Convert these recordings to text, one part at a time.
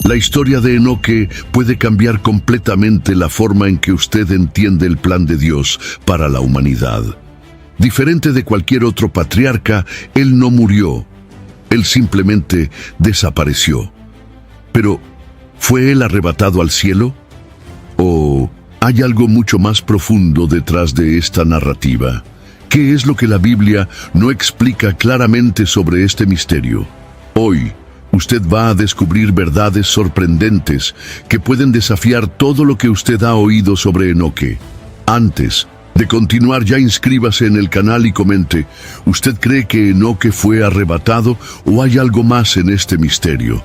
La historia de Enoque puede cambiar completamente la forma en que usted entiende el plan de Dios para la humanidad. Diferente de cualquier otro patriarca, él no murió. Él simplemente desapareció. Pero, ¿fue él arrebatado al cielo? ¿O hay algo mucho más profundo detrás de esta narrativa? ¿Qué es lo que la Biblia no explica claramente sobre este misterio? Hoy, usted va a descubrir verdades sorprendentes que pueden desafiar todo lo que usted ha oído sobre Enoque. Antes de continuar, ya inscríbase en el canal y comente, ¿usted cree que Enoque fue arrebatado o hay algo más en este misterio?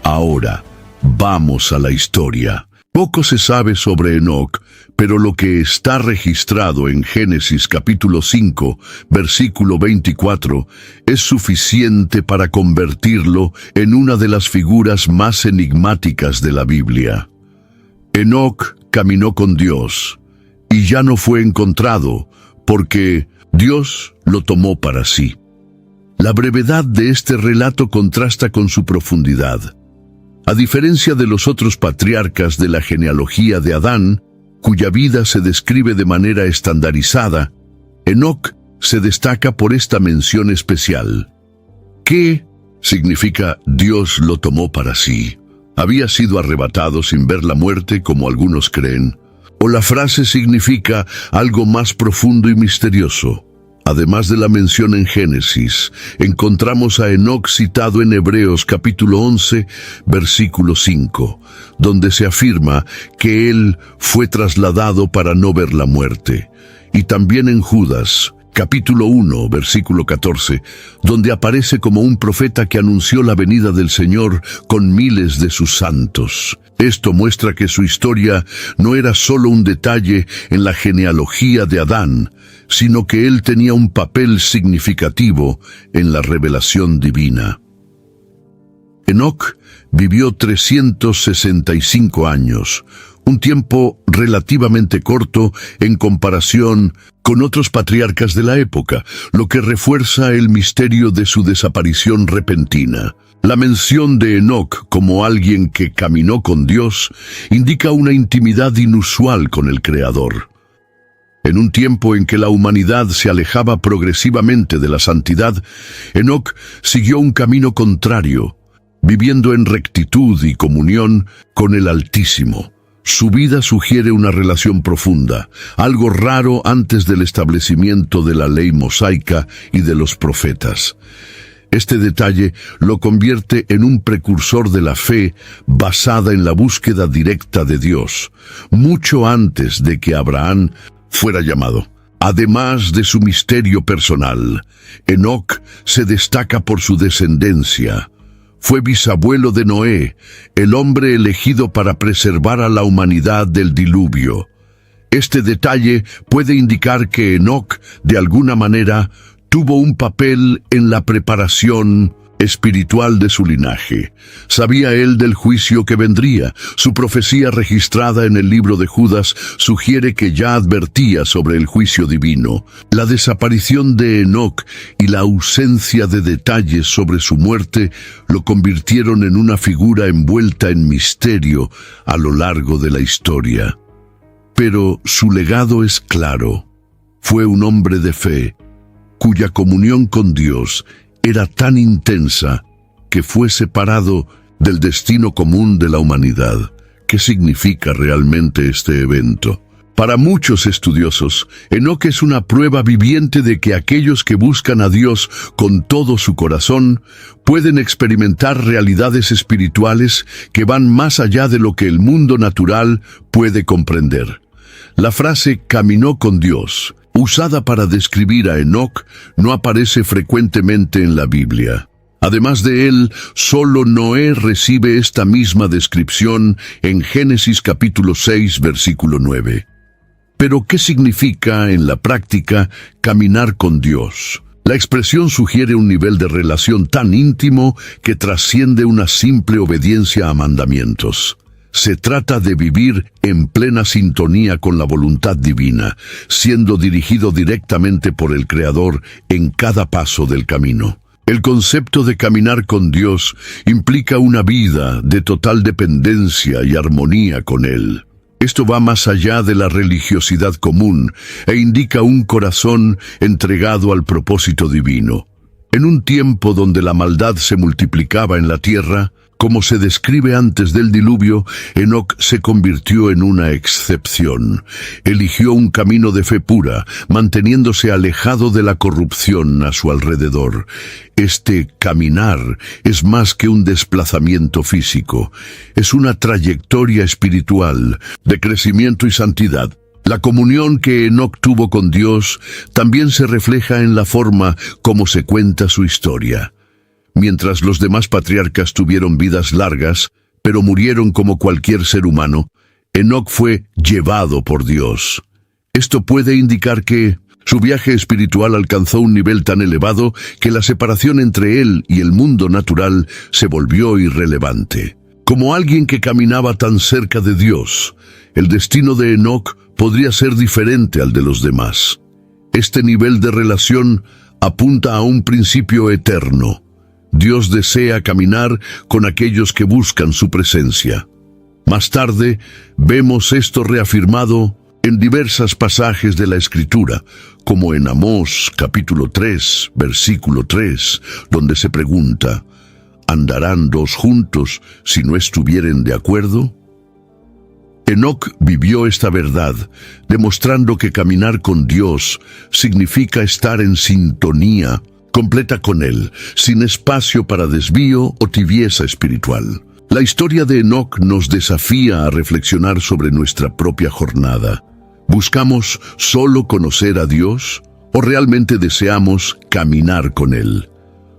Ahora, vamos a la historia. Poco se sabe sobre Enoc, pero lo que está registrado en Génesis capítulo 5, versículo 24, es suficiente para convertirlo en una de las figuras más enigmáticas de la Biblia. Enoc caminó con Dios y ya no fue encontrado porque Dios lo tomó para sí. La brevedad de este relato contrasta con su profundidad. A diferencia de los otros patriarcas de la genealogía de Adán, cuya vida se describe de manera estandarizada, Enoc se destaca por esta mención especial. ¿Qué significa Dios lo tomó para sí? ¿Había sido arrebatado sin ver la muerte, como algunos creen? ¿O la frase significa algo más profundo y misterioso? Además de la mención en Génesis, encontramos a Enoc citado en Hebreos capítulo 11, versículo 5, donde se afirma que él fue trasladado para no ver la muerte. Y también en Judas, capítulo 1, versículo 14, donde aparece como un profeta que anunció la venida del Señor con miles de sus santos. Esto muestra que su historia no era solo un detalle en la genealogía de Adán, sino que él tenía un papel significativo en la revelación divina. Enoc vivió 365 años, un tiempo relativamente corto en comparación con otros patriarcas de la época, lo que refuerza el misterio de su desaparición repentina. La mención de Enoc como alguien que caminó con Dios indica una intimidad inusual con el Creador. En un tiempo en que la humanidad se alejaba progresivamente de la santidad, Enoc siguió un camino contrario, viviendo en rectitud y comunión con el Altísimo. Su vida sugiere una relación profunda, algo raro antes del establecimiento de la ley mosaica y de los profetas. Este detalle lo convierte en un precursor de la fe basada en la búsqueda directa de Dios, mucho antes de que Abraham fuera llamado. Además de su misterio personal, Enoc se destaca por su descendencia. Fue bisabuelo de Noé, el hombre elegido para preservar a la humanidad del diluvio. Este detalle puede indicar que Enoc, de alguna manera, tuvo un papel en la preparación espiritual de su linaje. Sabía él del juicio que vendría. Su profecía registrada en el libro de Judas sugiere que ya advertía sobre el juicio divino. La desaparición de Enoc y la ausencia de detalles sobre su muerte lo convirtieron en una figura envuelta en misterio a lo largo de la historia. Pero su legado es claro. Fue un hombre de fe, cuya comunión con Dios era tan intensa que fue separado del destino común de la humanidad. ¿Qué significa realmente este evento? Para muchos estudiosos, Enoc es una prueba viviente de que aquellos que buscan a Dios con todo su corazón pueden experimentar realidades espirituales que van más allá de lo que el mundo natural puede comprender. La frase «caminó con Dios», usada para describir a Enoc, no aparece frecuentemente en la Biblia. Además de él, solo Noé recibe esta misma descripción en Génesis capítulo 6, versículo 9. Pero, ¿qué significa en la práctica caminar con Dios? La expresión sugiere un nivel de relación tan íntimo que trasciende una simple obediencia a mandamientos. Se trata de vivir en plena sintonía con la voluntad divina, siendo dirigido directamente por el Creador en cada paso del camino. El concepto de caminar con Dios implica una vida de total dependencia y armonía con Él. Esto va más allá de la religiosidad común e indica un corazón entregado al propósito divino. En un tiempo donde la maldad se multiplicaba en la tierra, como se describe antes del diluvio, Enoc se convirtió en una excepción. Eligió un camino de fe pura, manteniéndose alejado de la corrupción a su alrededor. Este caminar es más que un desplazamiento físico, es una trayectoria espiritual de crecimiento y santidad. La comunión que Enoc tuvo con Dios también se refleja en la forma como se cuenta su historia. Mientras los demás patriarcas tuvieron vidas largas, pero murieron como cualquier ser humano, Enoc fue llevado por Dios. Esto puede indicar que su viaje espiritual alcanzó un nivel tan elevado que la separación entre él y el mundo natural se volvió irrelevante. Como alguien que caminaba tan cerca de Dios, el destino de Enoc podría ser diferente al de los demás. Este nivel de relación apunta a un principio eterno. Dios desea caminar con aquellos que buscan su presencia. Más tarde, vemos esto reafirmado en diversos pasajes de la Escritura, como en Amós capítulo 3, versículo 3, donde se pregunta, ¿andarán dos juntos si no estuvieren de acuerdo? Enoc vivió esta verdad, demostrando que caminar con Dios significa estar en sintonía completa con Él, sin espacio para desvío o tibieza espiritual. La historia de Enoc nos desafía a reflexionar sobre nuestra propia jornada. ¿Buscamos solo conocer a Dios o realmente deseamos caminar con Él?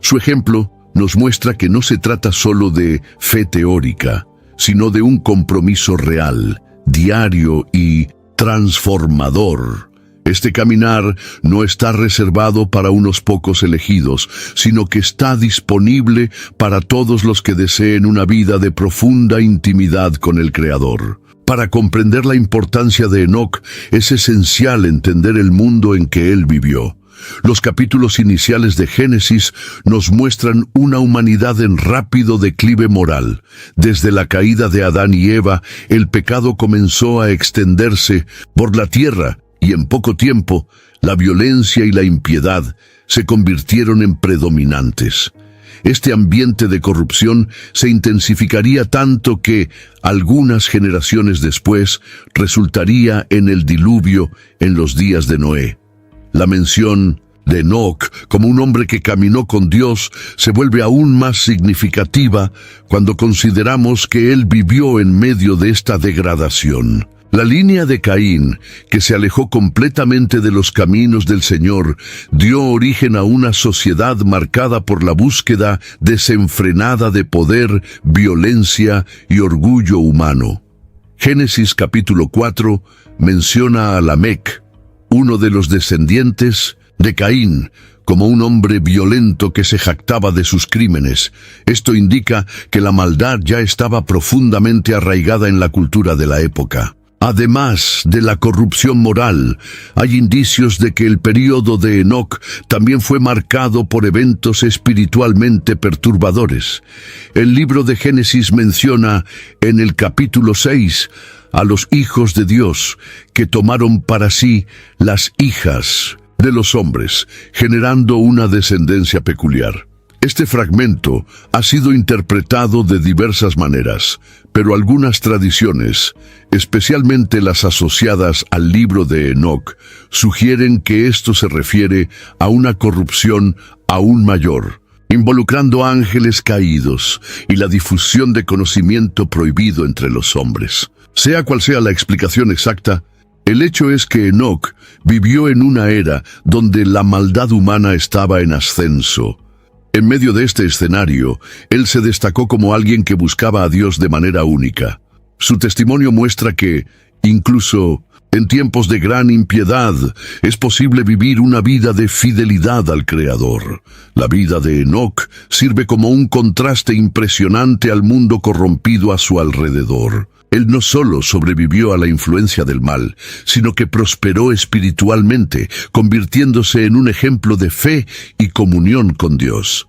Su ejemplo nos muestra que no se trata solo de fe teórica, sino de un compromiso real, diario y transformador. Este caminar no está reservado para unos pocos elegidos, sino que está disponible para todos los que deseen una vida de profunda intimidad con el Creador. Para comprender la importancia de Enoc, es esencial entender el mundo en que él vivió. Los capítulos iniciales de Génesis nos muestran una humanidad en rápido declive moral. Desde la caída de Adán y Eva, el pecado comenzó a extenderse por la tierra, y en poco tiempo, la violencia y la impiedad se convirtieron en predominantes. Este ambiente de corrupción se intensificaría tanto que, algunas generaciones después, resultaría en el diluvio en los días de Noé. La mención de Enoc como un hombre que caminó con Dios se vuelve aún más significativa cuando consideramos que él vivió en medio de esta degradación. La línea de Caín, que se alejó completamente de los caminos del Señor, dio origen a una sociedad marcada por la búsqueda desenfrenada de poder, violencia y orgullo humano. Génesis capítulo 4 menciona a Lamec, uno de los descendientes de Caín, como un hombre violento que se jactaba de sus crímenes. Esto indica que la maldad ya estaba profundamente arraigada en la cultura de la época. Además de la corrupción moral, hay indicios de que el período de Enoc también fue marcado por eventos espiritualmente perturbadores. El libro de Génesis menciona en el capítulo 6 a los hijos de Dios que tomaron para sí las hijas de los hombres, generando una descendencia peculiar. Este fragmento ha sido interpretado de diversas maneras, pero algunas tradiciones, especialmente las asociadas al libro de Enoc, sugieren que esto se refiere a una corrupción aún mayor, involucrando ángeles caídos y la difusión de conocimiento prohibido entre los hombres. Sea cual sea la explicación exacta, el hecho es que Enoc vivió en una era donde la maldad humana estaba en ascenso. En medio de este escenario, él se destacó como alguien que buscaba a Dios de manera única. Su testimonio muestra que, incluso en tiempos de gran impiedad, es posible vivir una vida de fidelidad al Creador. La vida de Enoc sirve como un contraste impresionante al mundo corrompido a su alrededor. Él no solo sobrevivió a la influencia del mal, sino que prosperó espiritualmente, convirtiéndose en un ejemplo de fe y comunión con Dios.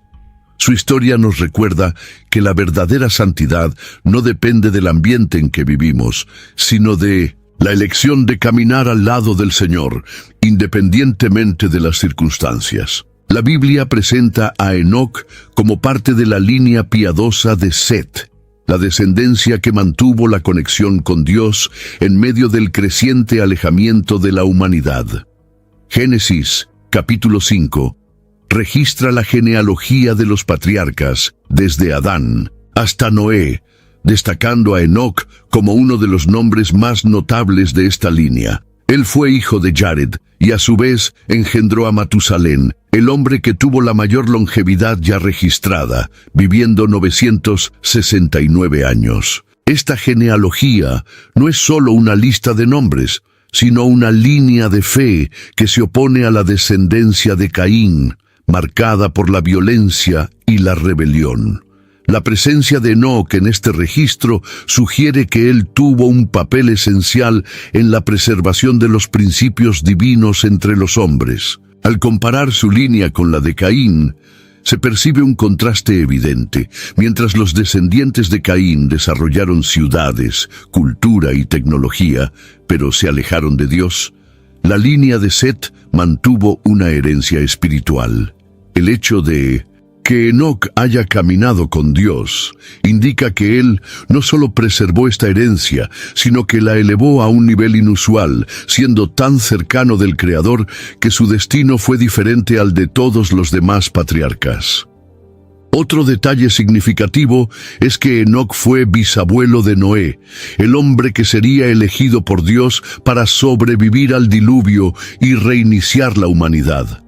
Su historia nos recuerda que la verdadera santidad no depende del ambiente en que vivimos, sino de la elección de caminar al lado del Señor, independientemente de las circunstancias. La Biblia presenta a Enoc como parte de la línea piadosa de Set, la descendencia que mantuvo la conexión con Dios en medio del creciente alejamiento de la humanidad. Génesis, capítulo 5, registra la genealogía de los patriarcas, desde Adán hasta Noé, destacando a Enoc como uno de los nombres más notables de esta línea. Él fue hijo de Jared y a su vez engendró a Matusalén, el hombre que tuvo la mayor longevidad ya registrada, viviendo 969 años. Esta genealogía no es solo una lista de nombres, sino una línea de fe que se opone a la descendencia de Caín, marcada por la violencia y la rebelión. La presencia de Enoc en este registro sugiere que él tuvo un papel esencial en la preservación de los principios divinos entre los hombres. Al comparar su línea con la de Caín, se percibe un contraste evidente. Mientras los descendientes de Caín desarrollaron ciudades, cultura y tecnología, pero se alejaron de Dios, la línea de Set mantuvo una herencia espiritual. El hecho de que Enoc haya caminado con Dios indica que él no solo preservó esta herencia, sino que la elevó a un nivel inusual, siendo tan cercano del Creador que su destino fue diferente al de todos los demás patriarcas. Otro detalle significativo es que Enoc fue bisabuelo de Noé, el hombre que sería elegido por Dios para sobrevivir al diluvio y reiniciar la humanidad.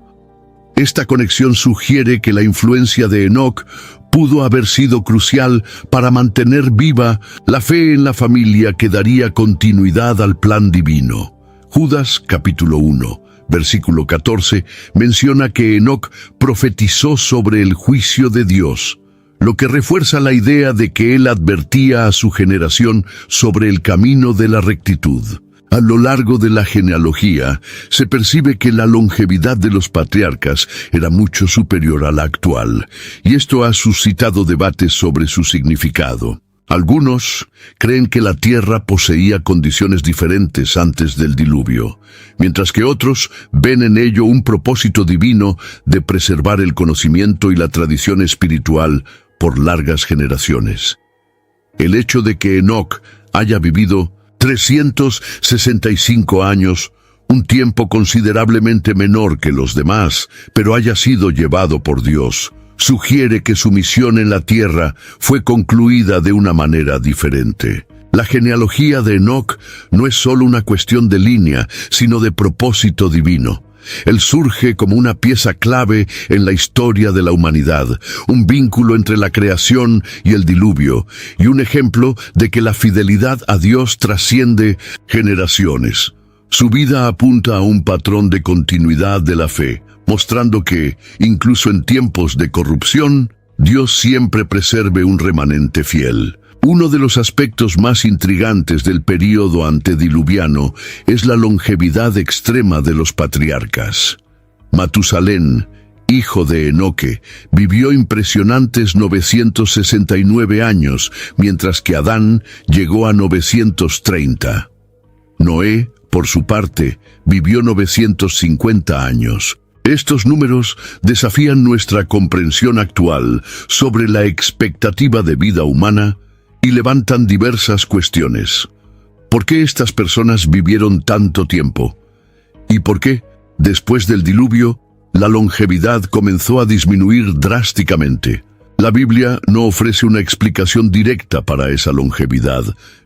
Esta conexión sugiere que la influencia de Enoc pudo haber sido crucial para mantener viva la fe en la familia que daría continuidad al plan divino. Judas, capítulo 1, versículo 14, menciona que Enoc profetizó sobre el juicio de Dios, lo que refuerza la idea de que él advertía a su generación sobre el camino de la rectitud. A lo largo de la genealogía, se percibe que la longevidad de los patriarcas era mucho superior a la actual, y esto ha suscitado debates sobre su significado. Algunos creen que la tierra poseía condiciones diferentes antes del diluvio, mientras que otros ven en ello un propósito divino de preservar el conocimiento y la tradición espiritual por largas generaciones. El hecho de que Enoc haya vivido 365 años, un tiempo considerablemente menor que los demás, pero haya sido llevado por Dios, sugiere que su misión en la tierra fue concluida de una manera diferente. La genealogía de Enoc no es solo una cuestión de línea, sino de propósito divino. Él surge como una pieza clave en la historia de la humanidad, un vínculo entre la creación y el diluvio, y un ejemplo de que la fidelidad a Dios trasciende generaciones. Su vida apunta a un patrón de continuidad de la fe, mostrando que, incluso en tiempos de corrupción, Dios siempre preserve un remanente fiel. Uno de los aspectos más intrigantes del período antediluviano es la longevidad extrema de los patriarcas. Matusalén, hijo de Enoque, vivió impresionantes 969 años, mientras que Adán llegó a 930. Noé, por su parte, vivió 950 años. Estos números desafían nuestra comprensión actual sobre la expectativa de vida humana y levantan diversas cuestiones. ¿Por qué estas personas vivieron tanto tiempo? ¿Y por qué, después del diluvio, la longevidad comenzó a disminuir drásticamente? La Biblia no ofrece una explicación directa para esa longevidad,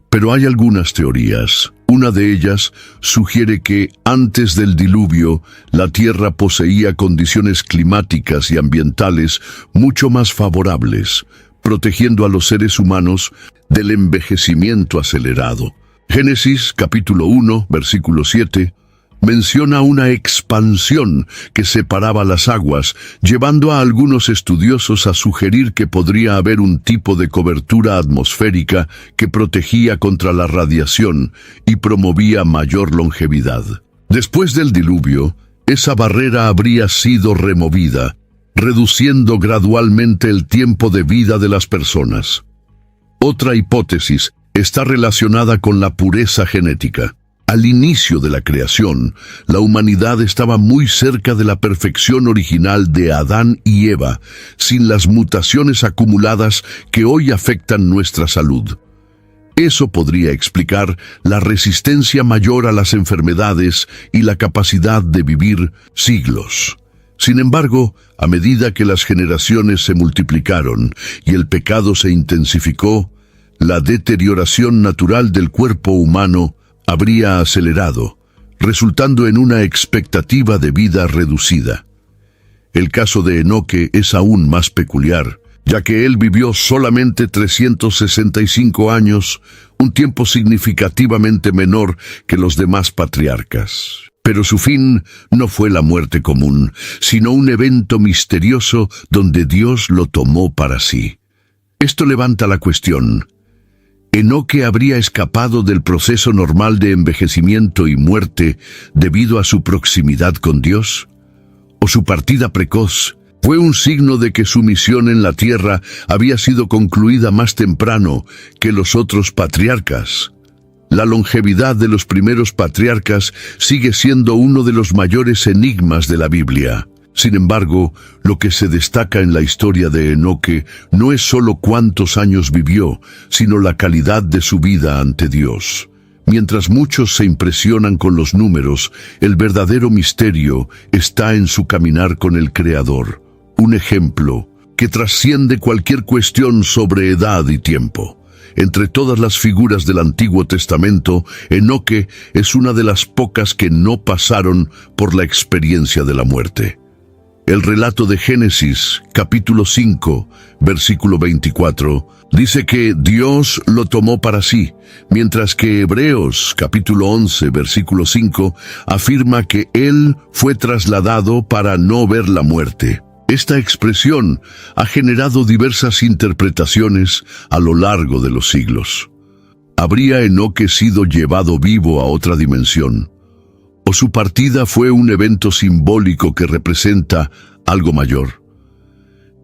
pero hay algunas teorías. Una de ellas sugiere que, antes del diluvio, la Tierra poseía condiciones climáticas y ambientales mucho más favorables, protegiendo a los seres humanos del envejecimiento acelerado. Génesis capítulo 1, versículo 7, menciona una expansión que separaba las aguas, llevando a algunos estudiosos a sugerir que podría haber un tipo de cobertura atmosférica que protegía contra la radiación y promovía mayor longevidad. Después del diluvio, esa barrera habría sido removida, reduciendo gradualmente el tiempo de vida de las personas. Otra hipótesis está relacionada con la pureza genética. Al inicio de la creación, la humanidad estaba muy cerca de la perfección original de Adán y Eva, sin las mutaciones acumuladas que hoy afectan nuestra salud. Eso podría explicar la resistencia mayor a las enfermedades y la capacidad de vivir siglos. Sin embargo, a medida que las generaciones se multiplicaron y el pecado se intensificó, la deterioración natural del cuerpo humano habría acelerado, resultando en una expectativa de vida reducida. El caso de Enoque es aún más peculiar, ya que él vivió solamente 365 años, un tiempo significativamente menor que los demás patriarcas. Pero su fin no fue la muerte común, sino un evento misterioso donde Dios lo tomó para sí. Esto levanta la cuestión: ¿Enoque habría escapado del proceso normal de envejecimiento y muerte debido a su proximidad con Dios? ¿O su partida precoz fue un signo de que su misión en la tierra había sido concluida más temprano que los otros patriarcas? La longevidad de los primeros patriarcas sigue siendo uno de los mayores enigmas de la Biblia. Sin embargo, lo que se destaca en la historia de Enoque no es solo cuántos años vivió, sino la calidad de su vida ante Dios. Mientras muchos se impresionan con los números, el verdadero misterio está en su caminar con el Creador, un ejemplo que trasciende cualquier cuestión sobre edad y tiempo. Entre todas las figuras del Antiguo Testamento, Enoque es una de las pocas que no pasaron por la experiencia de la muerte. El relato de Génesis, capítulo 5, versículo 24, dice que Dios lo tomó para sí, mientras que Hebreos, capítulo 11, versículo 5, afirma que Él fue trasladado para no ver la muerte. Esta expresión ha generado diversas interpretaciones a lo largo de los siglos. ¿Habría Enoque sido llevado vivo a otra dimensión? ¿O su partida fue un evento simbólico que representa algo mayor?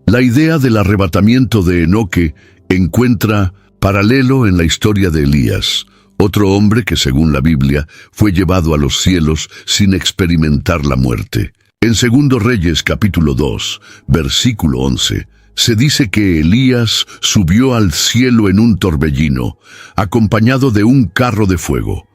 La idea del arrebatamiento de Enoque encuentra paralelo en la historia de Elías, otro hombre que, según la Biblia, fue llevado a los cielos sin experimentar la muerte. En 2 Reyes capítulo 2, versículo 11, se dice que Elías subió al cielo en un torbellino, acompañado de un carro de fuego.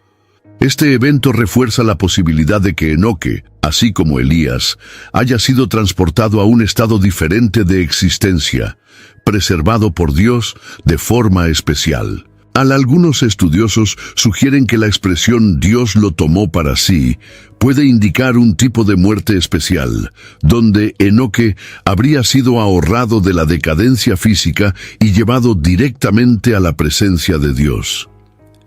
Este evento refuerza la posibilidad de que Enoque, así como Elías, haya sido transportado a un estado diferente de existencia, preservado por Dios de forma especial. Algunos estudiosos sugieren que la expresión «Dios lo tomó para sí» puede indicar un tipo de muerte especial, donde Enoque habría sido ahorrado de la decadencia física y llevado directamente a la presencia de Dios.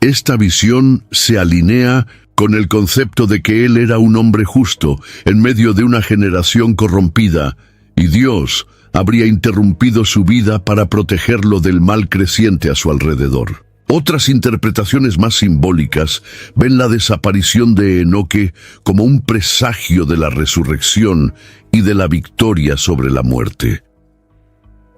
Esta visión se alinea con el concepto de que él era un hombre justo en medio de una generación corrompida, y Dios habría interrumpido su vida para protegerlo del mal creciente a su alrededor. Otras interpretaciones más simbólicas ven la desaparición de Enoque como un presagio de la resurrección y de la victoria sobre la muerte.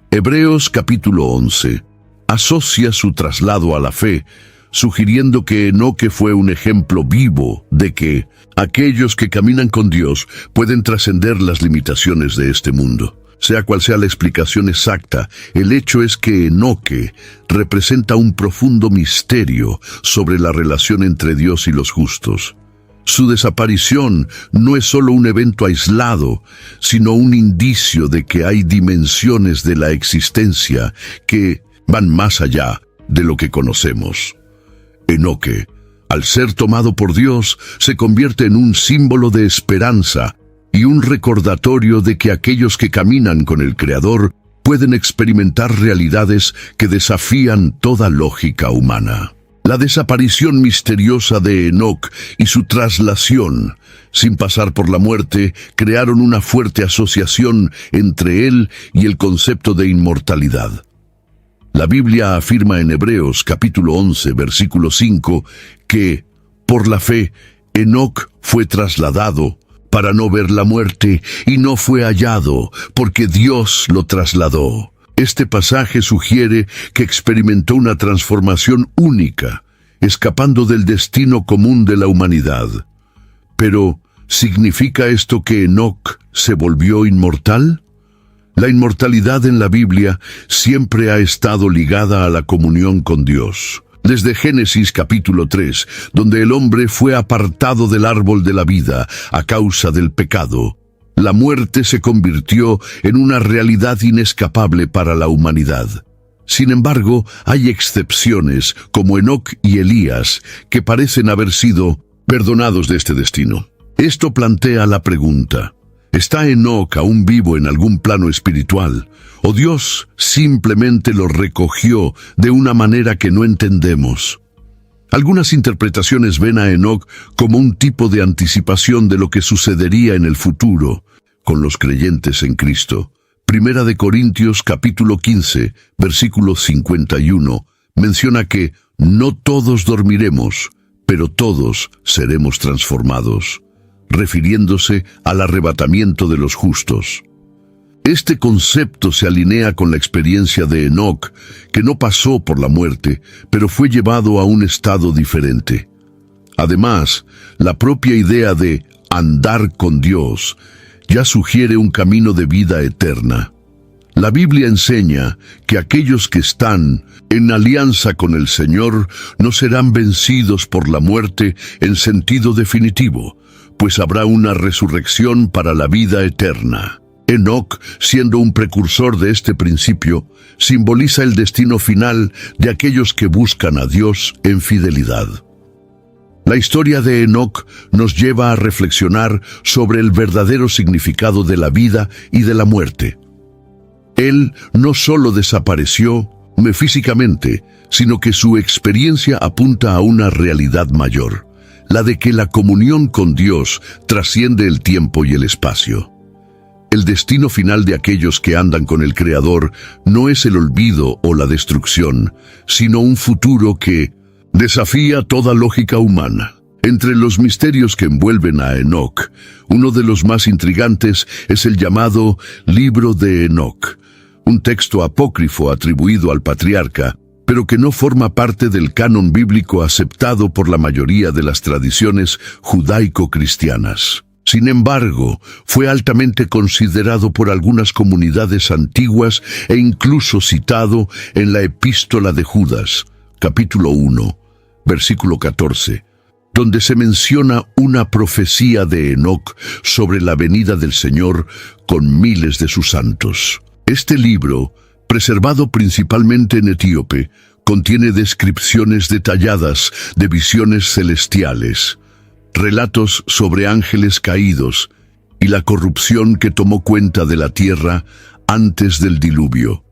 Hebreos capítulo 11 asocia su traslado a la fe, sugiriendo que Enoque fue un ejemplo vivo de que aquellos que caminan con Dios pueden trascender las limitaciones de este mundo. Sea cual sea la explicación exacta, el hecho es que Enoque representa un profundo misterio sobre la relación entre Dios y los justos. Su desaparición no es solo un evento aislado, sino un indicio de que hay dimensiones de la existencia que van más allá de lo que conocemos. Enoque, al ser tomado por Dios, se convierte en un símbolo de esperanza y un recordatorio de que aquellos que caminan con el Creador pueden experimentar realidades que desafían toda lógica humana. La desaparición misteriosa de Enoc y su traslación, sin pasar por la muerte, crearon una fuerte asociación entre él y el concepto de inmortalidad. La Biblia afirma en Hebreos capítulo 11, versículo 5, que, por la fe, Enoc fue trasladado para no ver la muerte, y no fue hallado, porque Dios lo trasladó. Este pasaje sugiere que experimentó una transformación única, escapando del destino común de la humanidad. Pero, ¿significa esto que Enoc se volvió inmortal? La inmortalidad en la Biblia siempre ha estado ligada a la comunión con Dios. Desde Génesis capítulo 3, donde el hombre fue apartado del árbol de la vida a causa del pecado, la muerte se convirtió en una realidad inescapable para la humanidad. Sin embargo, hay excepciones, como Enoc y Elías, que parecen haber sido perdonados de este destino. Esto plantea la pregunta: ¿está Enoc aún vivo en algún plano espiritual? ¿O Dios simplemente lo recogió de una manera que no entendemos? Algunas interpretaciones ven a Enoc como un tipo de anticipación de lo que sucedería en el futuro con los creyentes en Cristo. Primera de Corintios capítulo 15, versículo 51, menciona que no todos dormiremos, pero todos seremos transformados, refiriéndose al arrebatamiento de los justos. Este concepto se alinea con la experiencia de Enoc, que no pasó por la muerte, pero fue llevado a un estado diferente. Además, la propia idea de andar con Dios ya sugiere un camino de vida eterna. La Biblia enseña que aquellos que están en alianza con el Señor no serán vencidos por la muerte en sentido definitivo, pues habrá una resurrección para la vida eterna. Enoc, siendo un precursor de este principio, simboliza el destino final de aquellos que buscan a Dios en fidelidad. La historia de Enoc nos lleva a reflexionar sobre el verdadero significado de la vida y de la muerte. Él no solo desapareció físicamente, sino que su experiencia apunta a una realidad mayor, la de que la comunión con Dios trasciende el tiempo y el espacio. El destino final de aquellos que andan con el Creador no es el olvido o la destrucción, sino un futuro que desafía toda lógica humana. Entre los misterios que envuelven a Enoc, uno de los más intrigantes es el llamado Libro de Enoc, un texto apócrifo atribuido al patriarca, pero que no forma parte del canon bíblico aceptado por la mayoría de las tradiciones judaico-cristianas. Sin embargo, fue altamente considerado por algunas comunidades antiguas e incluso citado en la Epístola de Judas, capítulo 1, versículo 14, donde se menciona una profecía de Enoc sobre la venida del Señor con miles de sus santos. Este libro, preservado principalmente en Etíope, contiene descripciones detalladas de visiones celestiales, relatos sobre ángeles caídos y la corrupción que tomó cuenta de la tierra antes del diluvio.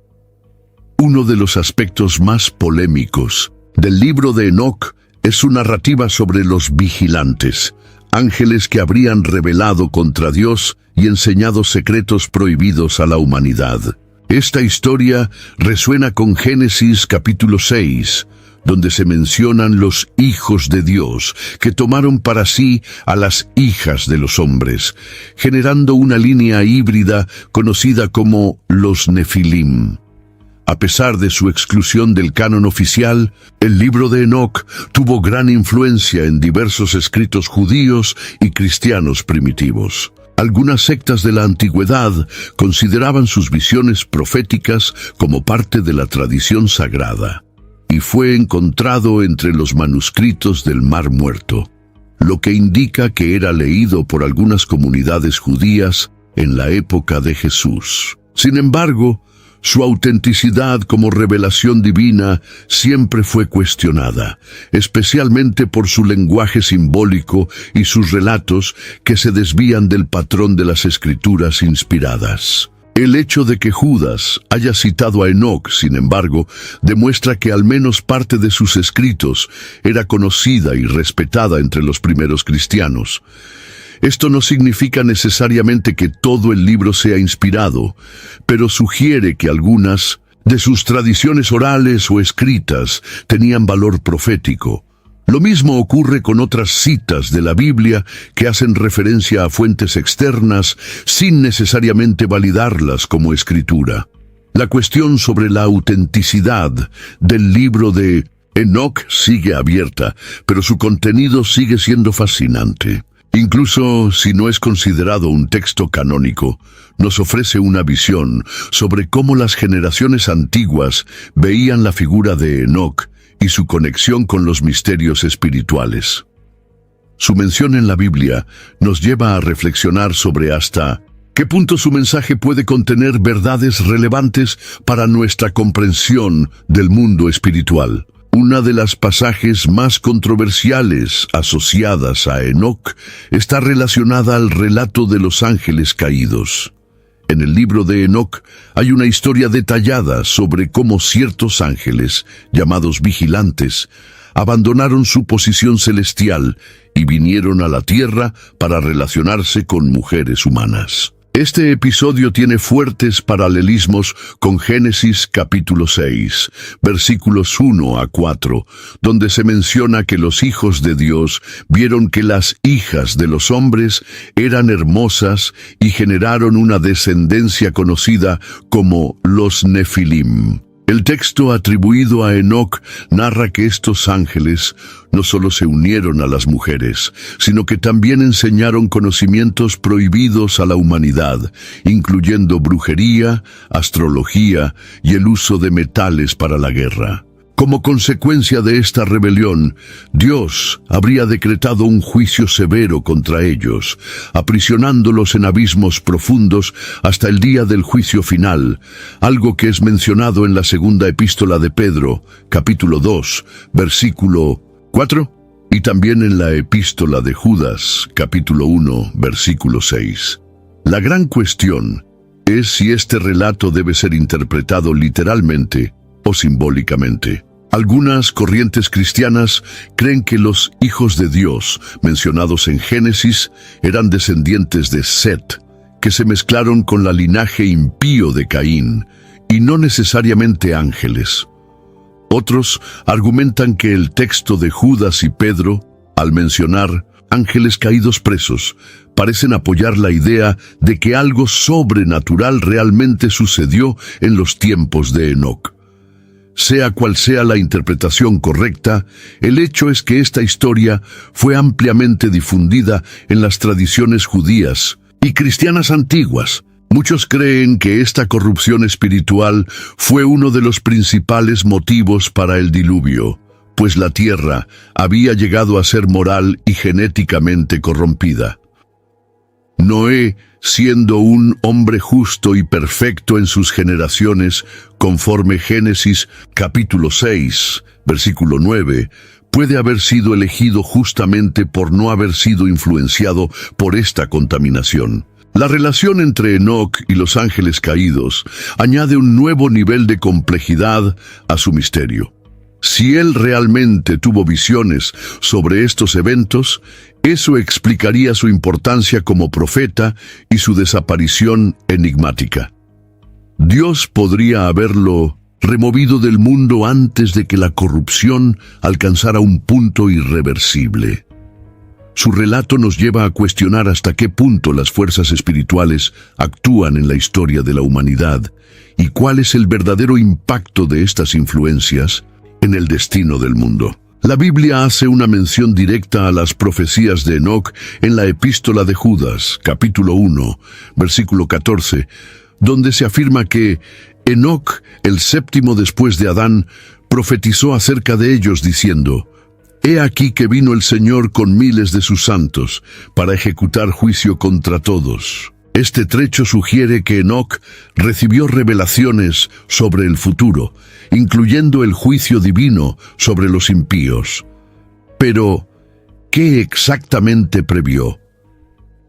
Uno de los aspectos más polémicos del libro de Enoc es su narrativa sobre los vigilantes, ángeles que habrían rebelado contra Dios y enseñado secretos prohibidos a la humanidad. Esta historia resuena con Génesis capítulo 6, donde se mencionan los hijos de Dios, que tomaron para sí a las hijas de los hombres, generando una línea híbrida conocida como los Nefilim. A pesar de su exclusión del canon oficial, el libro de Enoc tuvo gran influencia en diversos escritos judíos y cristianos primitivos. Algunas sectas de la antigüedad consideraban sus visiones proféticas como parte de la tradición sagrada, y fue encontrado entre los manuscritos del Mar Muerto, lo que indica que era leído por algunas comunidades judías en la época de Jesús. Sin embargo, su autenticidad como revelación divina siempre fue cuestionada, especialmente por su lenguaje simbólico y sus relatos que se desvían del patrón de las escrituras inspiradas. El hecho de que Judas haya citado a Enoc, sin embargo, demuestra que al menos parte de sus escritos era conocida y respetada entre los primeros cristianos. Esto no significa necesariamente que todo el libro sea inspirado, pero sugiere que algunas de sus tradiciones orales o escritas tenían valor profético, Lo mismo ocurre con otras citas de la Biblia que hacen referencia a fuentes externas sin necesariamente validarlas como escritura. La cuestión sobre la autenticidad del libro de Enoc sigue abierta, pero su contenido sigue siendo fascinante. Incluso si no es considerado un texto canónico, nos ofrece una visión sobre cómo las generaciones antiguas veían la figura de Enoc y su conexión con los misterios espirituales. Su mención en la Biblia nos lleva a reflexionar sobre hasta qué punto su mensaje puede contener verdades relevantes para nuestra comprensión del mundo espiritual. Una de las pasajes más controversiales asociadas a Enoc está relacionada al relato de los ángeles caídos. En el libro de Enoc hay una historia detallada sobre cómo ciertos ángeles, llamados vigilantes, abandonaron su posición celestial y vinieron a la tierra para relacionarse con mujeres humanas. Este episodio tiene fuertes paralelismos con Génesis capítulo 6, versículos 1 a 4, donde se menciona que los hijos de Dios vieron que las hijas de los hombres eran hermosas y generaron una descendencia conocida como los Nefilim. El texto atribuido a Enoc narra que estos ángeles no solo se unieron a las mujeres, sino que también enseñaron conocimientos prohibidos a la humanidad, incluyendo brujería, astrología y el uso de metales para la guerra. Como consecuencia de esta rebelión, Dios habría decretado un juicio severo contra ellos, aprisionándolos en abismos profundos hasta el día del juicio final, algo que es mencionado en la segunda epístola de Pedro, capítulo 2, versículo 4, y también en la epístola de Judas, capítulo 1, versículo 6. La gran cuestión es si este relato debe ser interpretado literalmente o simbólicamente. Algunas corrientes cristianas creen que los hijos de Dios, mencionados en Génesis, eran descendientes de Set, que se mezclaron con la linaje impío de Caín, y no necesariamente ángeles. Otros argumentan que el texto de Judas y Pedro, al mencionar ángeles caídos presos, parecen apoyar la idea de que algo sobrenatural realmente sucedió en los tiempos de Enoc. Sea cual sea la interpretación correcta, el hecho es que esta historia fue ampliamente difundida en las tradiciones judías y cristianas antiguas. Muchos creen que esta corrupción espiritual fue uno de los principales motivos para el diluvio, pues la tierra había llegado a ser moral y genéticamente corrompida. Noé, siendo un hombre justo y perfecto en sus generaciones, conforme Génesis capítulo 6, versículo 9, puede haber sido elegido justamente por no haber sido influenciado por esta contaminación. La relación entre Enoc y los ángeles caídos añade un nuevo nivel de complejidad a su misterio. Si él realmente tuvo visiones sobre estos eventos, eso explicaría su importancia como profeta y su desaparición enigmática. Dios podría haberlo removido del mundo antes de que la corrupción alcanzara un punto irreversible. Su relato nos lleva a cuestionar hasta qué punto las fuerzas espirituales actúan en la historia de la humanidad y cuál es el verdadero impacto de estas influencias en el destino del mundo. La Biblia hace una mención directa a las profecías de Enoc en la epístola de Judas, capítulo 1, versículo 14, donde se afirma que Enoc, el séptimo después de Adán, profetizó acerca de ellos diciendo: «He aquí que vino el Señor con miles de sus santos para ejecutar juicio contra todos». Este trecho sugiere que Enoc recibió revelaciones sobre el futuro, incluyendo el juicio divino sobre los impíos. Pero, ¿qué exactamente previó?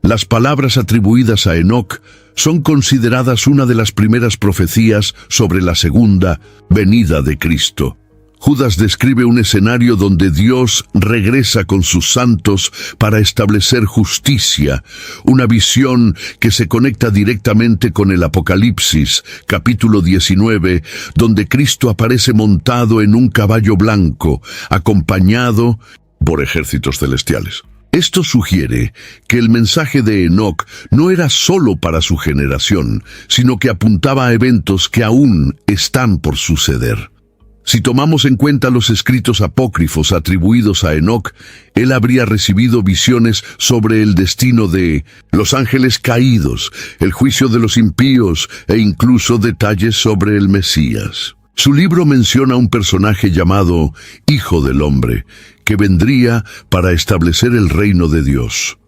Las palabras atribuidas a Enoc son consideradas una de las primeras profecías sobre la segunda venida de Cristo. Judas describe un escenario donde Dios regresa con sus santos para establecer justicia, una visión que se conecta directamente con el Apocalipsis, capítulo 19, donde Cristo aparece montado en un caballo blanco, acompañado por ejércitos celestiales. Esto sugiere que el mensaje de Enoc no era solo para su generación, sino que apuntaba a eventos que aún están por suceder. Si tomamos en cuenta los escritos apócrifos atribuidos a Enoc, él habría recibido visiones sobre el destino de los ángeles caídos, el juicio de los impíos e incluso detalles sobre el Mesías. Su libro menciona un personaje llamado Hijo del Hombre, que vendría para establecer el reino de Dios.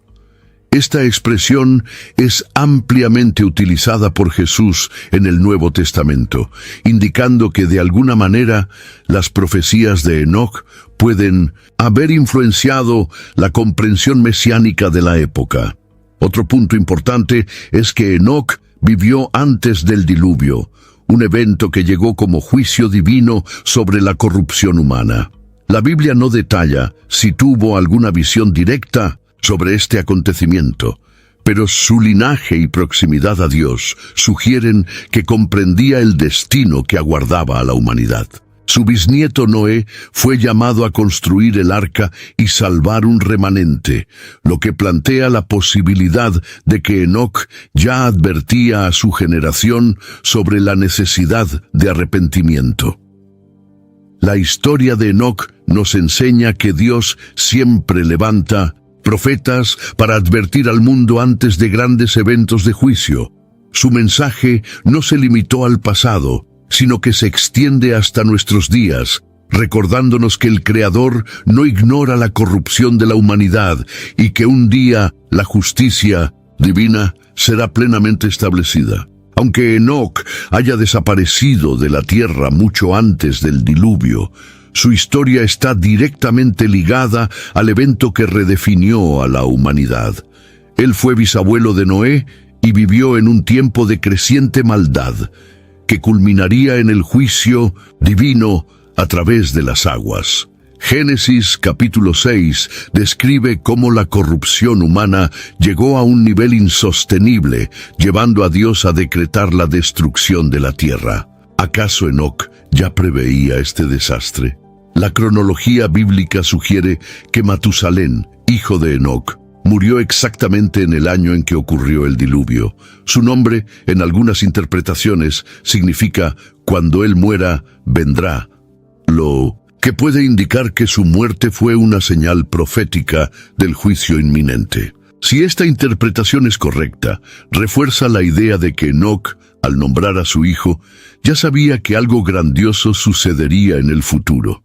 Esta expresión es ampliamente utilizada por Jesús en el Nuevo Testamento, indicando que de alguna manera las profecías de Enoc pueden haber influenciado la comprensión mesiánica de la época. Otro punto importante es que Enoc vivió antes del diluvio, un evento que llegó como juicio divino sobre la corrupción humana. La Biblia no detalla si tuvo alguna visión directa sobre este acontecimiento, pero su linaje y proximidad a Dios sugieren que comprendía el destino que aguardaba a la humanidad. Su bisnieto Noé fue llamado a construir el arca y salvar un remanente, lo que plantea la posibilidad de que Enoc ya advertía a su generación sobre la necesidad de arrepentimiento. La historia de Enoc nos enseña que Dios siempre levanta profetas para advertir al mundo antes de grandes eventos de juicio. Su mensaje no se limitó al pasado, sino que se extiende hasta nuestros días, recordándonos que el Creador no ignora la corrupción de la humanidad y que un día la justicia divina será plenamente establecida. Aunque Enoc haya desaparecido de la tierra mucho antes del diluvio, su historia está directamente ligada al evento que redefinió a la humanidad. Él fue bisabuelo de Noé y vivió en un tiempo de creciente maldad, que culminaría en el juicio divino a través de las aguas. Génesis capítulo 6 describe cómo la corrupción humana llegó a un nivel insostenible, llevando a Dios a decretar la destrucción de la tierra. ¿Acaso Enoc ya preveía este desastre? La cronología bíblica sugiere que Matusalén, hijo de Enoc, murió exactamente en el año en que ocurrió el diluvio. Su nombre, en algunas interpretaciones, significa «cuando él muera, vendrá», lo que puede indicar que su muerte fue una señal profética del juicio inminente. Si esta interpretación es correcta, refuerza la idea de que Enoc, al nombrar a su hijo, ya sabía que algo grandioso sucedería en el futuro.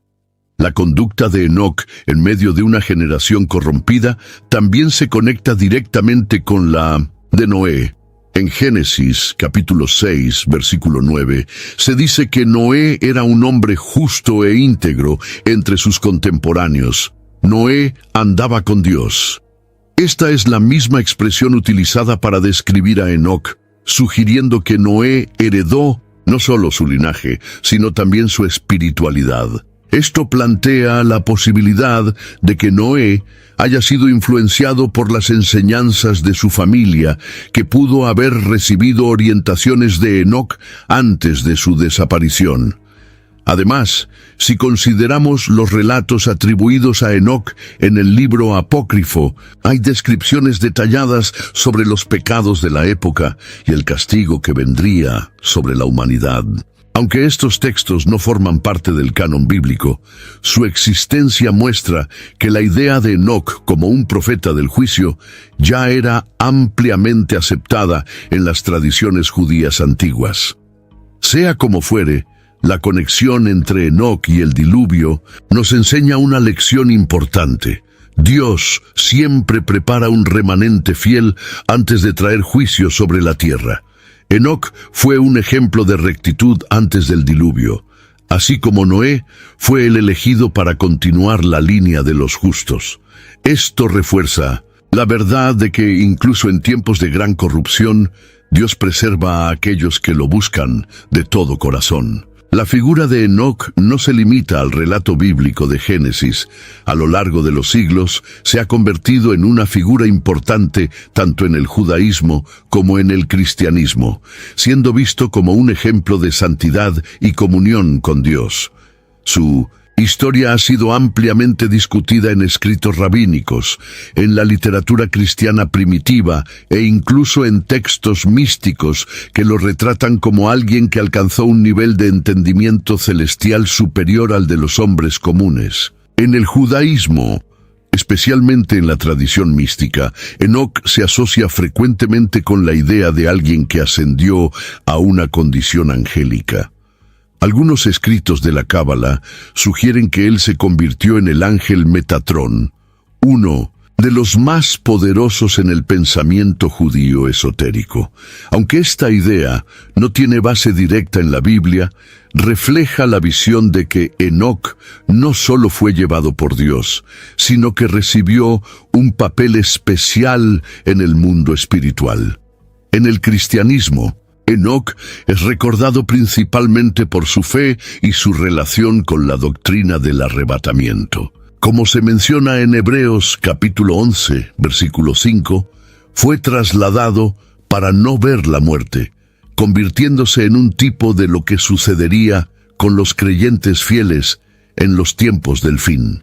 La conducta de Enoc en medio de una generación corrompida también se conecta directamente con la de Noé. En Génesis capítulo 6, versículo 9, se dice que Noé era un hombre justo e íntegro entre sus contemporáneos. Noé andaba con Dios. Esta es la misma expresión utilizada para describir a Enoc, sugiriendo que Noé heredó no solo su linaje, sino también su espiritualidad. Esto plantea la posibilidad de que Noé haya sido influenciado por las enseñanzas de su familia, que pudo haber recibido orientaciones de Enoc antes de su desaparición. Además, si consideramos los relatos atribuidos a Enoc en el libro apócrifo, hay descripciones detalladas sobre los pecados de la época y el castigo que vendría sobre la humanidad. Aunque estos textos no forman parte del canon bíblico, su existencia muestra que la idea de Enoc como un profeta del juicio ya era ampliamente aceptada en las tradiciones judías antiguas. Sea como fuere, la conexión entre Enoc y el diluvio nos enseña una lección importante. Dios siempre prepara un remanente fiel antes de traer juicio sobre la tierra. Enoc fue un ejemplo de rectitud antes del diluvio, así como Noé fue el elegido para continuar la línea de los justos. Esto refuerza la verdad de que incluso en tiempos de gran corrupción, Dios preserva a aquellos que lo buscan de todo corazón. La figura de Enoc no se limita al relato bíblico de Génesis. A lo largo de los siglos se ha convertido en una figura importante tanto en el judaísmo como en el cristianismo, siendo visto como un ejemplo de santidad y comunión con Dios. Su historia ha sido ampliamente discutida en escritos rabínicos, en la literatura cristiana primitiva e incluso en textos místicos que lo retratan como alguien que alcanzó un nivel de entendimiento celestial superior al de los hombres comunes. En el judaísmo, especialmente en la tradición mística, Enoc se asocia frecuentemente con la idea de alguien que ascendió a una condición angélica. Algunos escritos de la Cábala sugieren que él se convirtió en el ángel Metatrón, uno de los más poderosos en el pensamiento judío esotérico. Aunque esta idea no tiene base directa en la Biblia, refleja la visión de que Enoc no solo fue llevado por Dios, sino que recibió un papel especial en el mundo espiritual. En el cristianismo, Enoc es recordado principalmente por su fe y su relación con la doctrina del arrebatamiento. Como se menciona en Hebreos capítulo 11, versículo 5, fue trasladado para no ver la muerte, convirtiéndose en un tipo de lo que sucedería con los creyentes fieles en los tiempos del fin.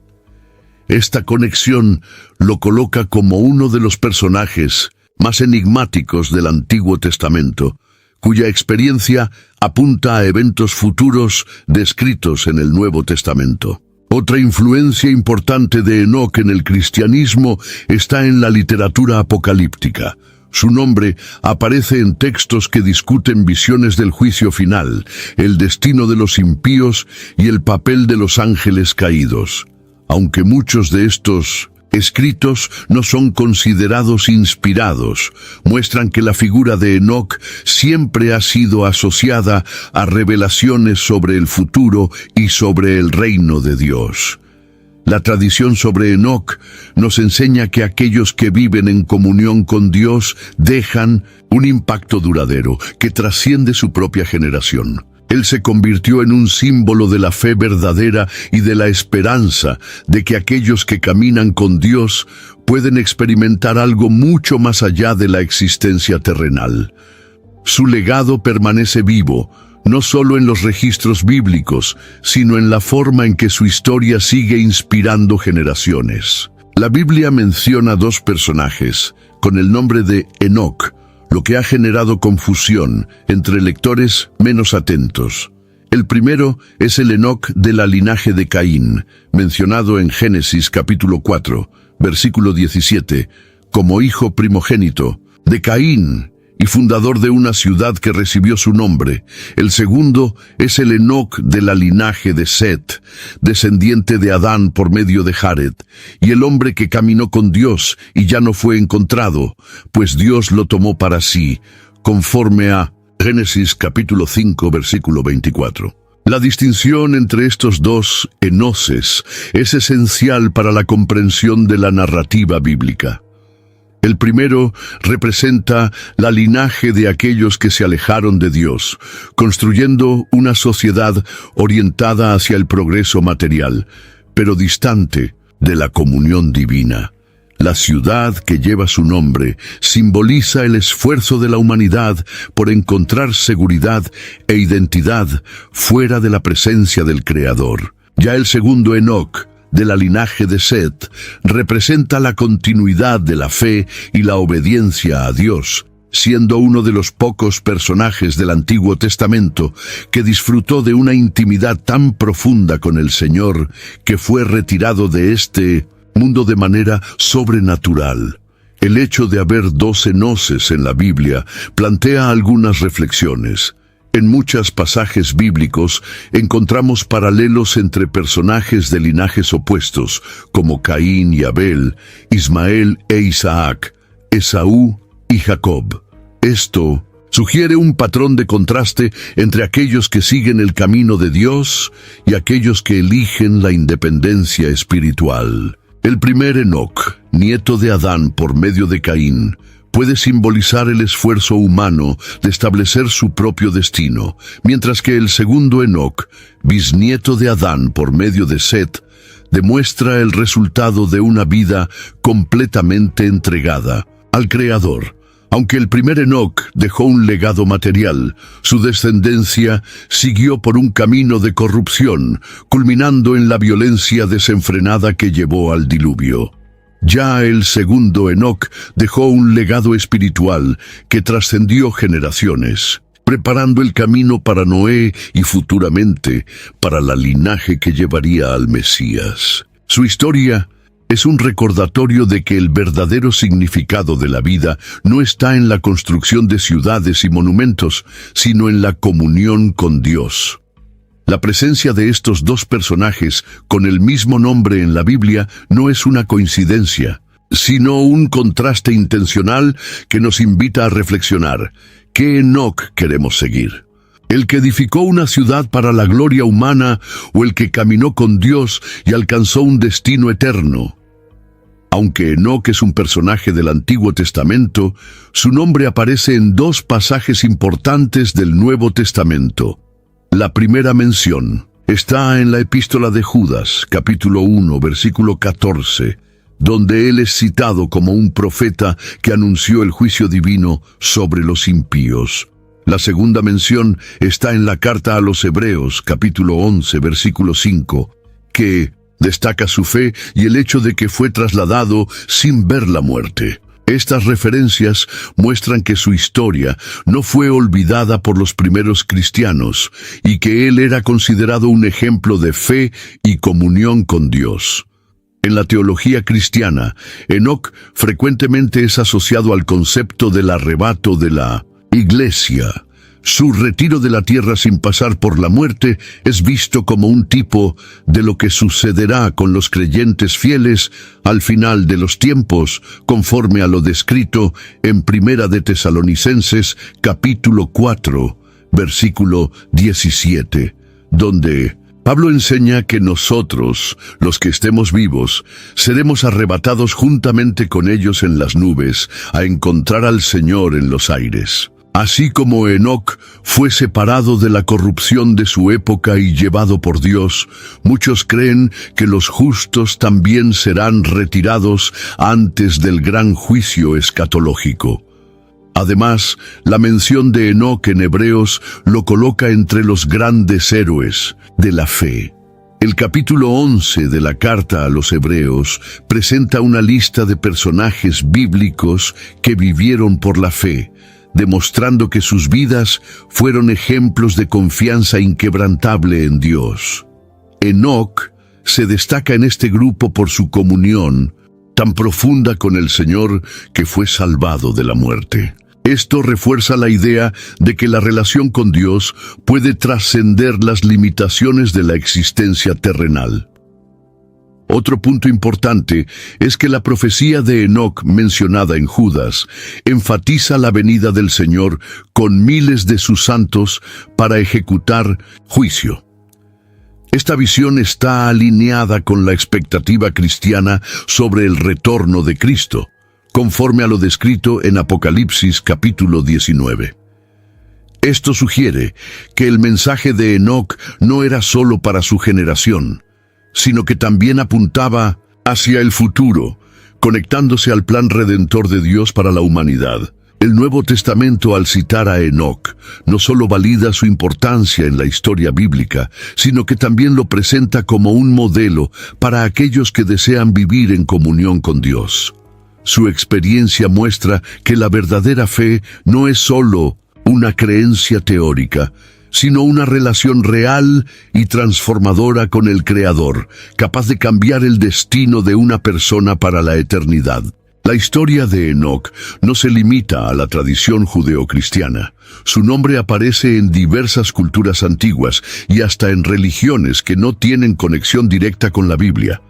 Esta conexión lo coloca como uno de los personajes más enigmáticos del Antiguo Testamento, cuya experiencia apunta a eventos futuros descritos en el Nuevo Testamento. Otra influencia importante de Enoc en el cristianismo está en la literatura apocalíptica. Su nombre aparece en textos que discuten visiones del juicio final, el destino de los impíos y el papel de los ángeles caídos. Aunque muchos de estos escritos no son considerados inspirados, muestran que la figura de Enoc siempre ha sido asociada a revelaciones sobre el futuro y sobre el reino de Dios. La tradición sobre Enoc nos enseña que aquellos que viven en comunión con Dios dejan un impacto duradero que trasciende su propia generación. Él se convirtió en un símbolo de la fe verdadera y de la esperanza de que aquellos que caminan con Dios pueden experimentar algo mucho más allá de la existencia terrenal. Su legado permanece vivo, no solo en los registros bíblicos, sino en la forma en que su historia sigue inspirando generaciones. La Biblia menciona dos personajes con el nombre de Enoc, lo que ha generado confusión entre lectores menos atentos. El primero es el Enoc de la linaje de Caín, mencionado en Génesis capítulo 4, versículo 17, como hijo primogénito de Caín y fundador de una ciudad que recibió su nombre. El segundo es el Enoc de la linaje de Set, descendiente de Adán por medio de Jared, y el hombre que caminó con Dios y ya no fue encontrado, pues Dios lo tomó para sí, conforme a Génesis capítulo 5, versículo 24. La distinción entre estos dos enoces es esencial para la comprensión de la narrativa bíblica. El primero representa la linaje de aquellos que se alejaron de Dios, construyendo una sociedad orientada hacia el progreso material, pero distante de la comunión divina. La ciudad que lleva su nombre simboliza el esfuerzo de la humanidad por encontrar seguridad e identidad fuera de la presencia del Creador. Ya el segundo Enoc, de la linaje de Set, representa la continuidad de la fe y la obediencia a Dios, siendo uno de los pocos personajes del Antiguo Testamento que disfrutó de una intimidad tan profunda con el Señor que fue retirado de este mundo de manera sobrenatural. El hecho de haber dos enoces en la Biblia plantea algunas reflexiones. En muchos pasajes bíblicos encontramos paralelos entre personajes de linajes opuestos, como Caín y Abel, Ismael e Isaac, Esaú y Jacob. Esto sugiere un patrón de contraste entre aquellos que siguen el camino de Dios y aquellos que eligen la independencia espiritual. El primer Enoc, nieto de Adán por medio de Caín, puede simbolizar el esfuerzo humano de establecer su propio destino, mientras que el segundo Enoc, bisnieto de Adán por medio de Set, demuestra el resultado de una vida completamente entregada al Creador. Aunque el primer Enoc dejó un legado material, su descendencia siguió por un camino de corrupción, culminando en la violencia desenfrenada que llevó al diluvio. Ya el segundo Enoc dejó un legado espiritual que trascendió generaciones, preparando el camino para Noé y futuramente para la linaje que llevaría al Mesías. Su historia es un recordatorio de que el verdadero significado de la vida no está en la construcción de ciudades y monumentos, sino en la comunión con Dios. La presencia de estos dos personajes con el mismo nombre en la Biblia no es una coincidencia, sino un contraste intencional que nos invita a reflexionar. ¿Qué Enoc queremos seguir? ¿El que edificó una ciudad para la gloria humana o el que caminó con Dios y alcanzó un destino eterno? Aunque Enoc es un personaje del Antiguo Testamento, su nombre aparece en dos pasajes importantes del Nuevo Testamento. La primera mención está en la Epístola de Judas, capítulo 1, versículo 14, donde él es citado como un profeta que anunció el juicio divino sobre los impíos. La segunda mención está en la carta a los Hebreos, capítulo 11, versículo 5, que destaca su fe y el hecho de que fue trasladado sin ver la muerte. Estas referencias muestran que su historia no fue olvidada por los primeros cristianos y que él era considerado un ejemplo de fe y comunión con Dios. En la teología cristiana, Enoc frecuentemente es asociado al concepto del arrebato de la iglesia. Su retiro de la tierra sin pasar por la muerte es visto como un tipo de lo que sucederá con los creyentes fieles al final de los tiempos, conforme a lo descrito en Primera de Tesalonicenses, capítulo 4, versículo 17, donde Pablo enseña que nosotros, los que estemos vivos, seremos arrebatados juntamente con ellos en las nubes, a encontrar al Señor en los aires. Así como Enoc fue separado de la corrupción de su época y llevado por Dios, muchos creen que los justos también serán retirados antes del gran juicio escatológico. Además, la mención de Enoc en Hebreos lo coloca entre los grandes héroes de la fe. El capítulo 11 de la carta a los Hebreos presenta una lista de personajes bíblicos que vivieron por la fe, demostrando que sus vidas fueron ejemplos de confianza inquebrantable en Dios. Enoc se destaca en este grupo por su comunión tan profunda con el Señor que fue salvado de la muerte. Esto refuerza la idea de que la relación con Dios puede trascender las limitaciones de la existencia terrenal. Otro punto importante es que la profecía de Enoc mencionada en Judas enfatiza la venida del Señor con miles de sus santos para ejecutar juicio. Esta visión está alineada con la expectativa cristiana sobre el retorno de Cristo, conforme a lo descrito en Apocalipsis capítulo 19. Esto sugiere que el mensaje de Enoc no era solo para su generación, sino que también apuntaba hacia el futuro, conectándose al plan redentor de Dios para la humanidad. El Nuevo Testamento, al citar a Enoc, no solo valida su importancia en la historia bíblica, sino que también lo presenta como un modelo para aquellos que desean vivir en comunión con Dios. Su experiencia muestra que la verdadera fe no es solo una creencia teórica, sino una relación real y transformadora con el Creador, capaz de cambiar el destino de una persona para la eternidad. La historia de Enoc no se limita a la tradición judeocristiana. Su nombre aparece en diversas culturas antiguas y hasta en religiones que no tienen conexión directa con la Biblia.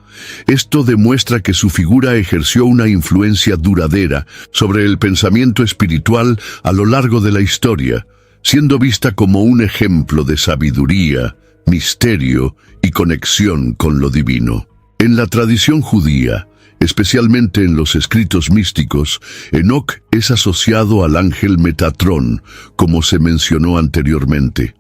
Esto demuestra que su figura ejerció una influencia duradera sobre el pensamiento espiritual a lo largo de la historia, siendo vista como un ejemplo de sabiduría, misterio y conexión con lo divino. En la tradición judía, especialmente en los escritos místicos, Enoc es asociado al ángel Metatrón, como se mencionó anteriormente.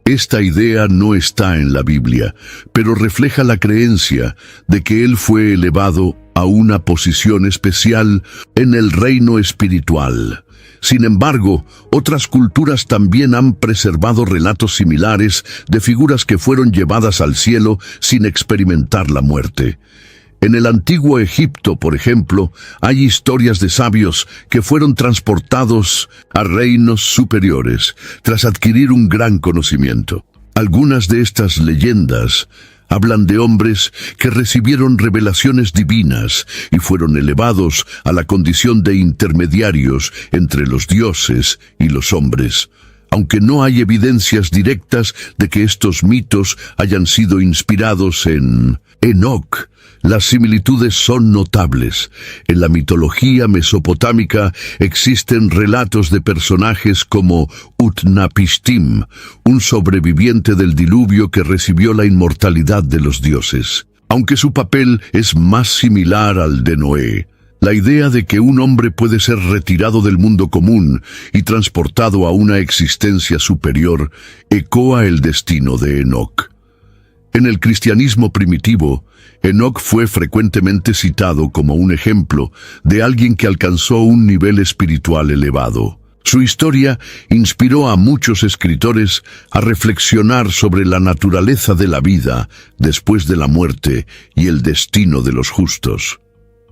Esta idea no está en la Biblia, pero refleja la creencia de que él fue elevado a una posición especial en el reino espiritual. Sin embargo, otras culturas también han preservado relatos similares de figuras que fueron llevadas al cielo sin experimentar la muerte. En el antiguo Egipto, por ejemplo, hay historias de sabios que fueron transportados a reinos superiores tras adquirir un gran conocimiento. Algunas de estas leyendas hablan de hombres que recibieron revelaciones divinas y fueron elevados a la condición de intermediarios entre los dioses y los hombres. Aunque no hay evidencias directas de que estos mitos hayan sido inspirados en Enoc, las similitudes son notables. En la mitología mesopotámica existen relatos de personajes como Utnapishtim, un sobreviviente del diluvio que recibió la inmortalidad de los dioses. Aunque su papel es más similar al de Noé, la idea de que un hombre puede ser retirado del mundo común y transportado a una existencia superior ecoa el destino de Enoc. En el cristianismo primitivo, Enoc fue frecuentemente citado como un ejemplo de alguien que alcanzó un nivel espiritual elevado. Su historia inspiró a muchos escritores a reflexionar sobre la naturaleza de la vida después de la muerte y el destino de los justos.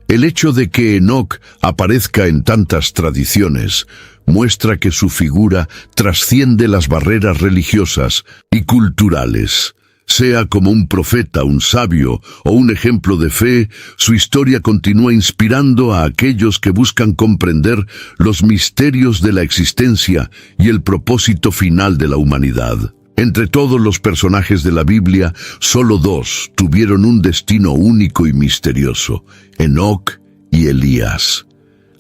El hecho de que Enoc aparezca en tantas tradiciones muestra que su figura trasciende las barreras religiosas y culturales. Sea como un profeta, un sabio o un ejemplo de fe, su historia continúa inspirando a aquellos que buscan comprender los misterios de la existencia y el propósito final de la humanidad. Entre todos los personajes de la Biblia, solo dos tuvieron un destino único y misterioso: Enoc y Elías.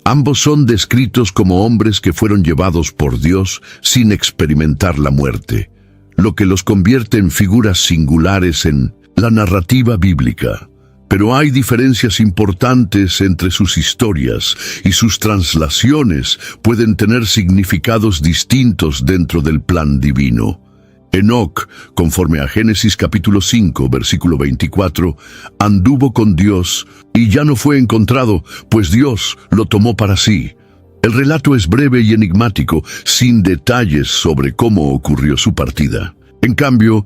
Ambos son descritos como hombres que fueron llevados por Dios sin experimentar la muerte, lo que los convierte en figuras singulares en la narrativa bíblica. Pero hay diferencias importantes entre sus historias y sus translaciones pueden tener significados distintos dentro del plan divino. Enoc, conforme a Génesis capítulo 5, versículo 24, anduvo con Dios y ya no fue encontrado, pues Dios lo tomó para sí. El relato es breve y enigmático, sin detalles sobre cómo ocurrió su partida. En cambio,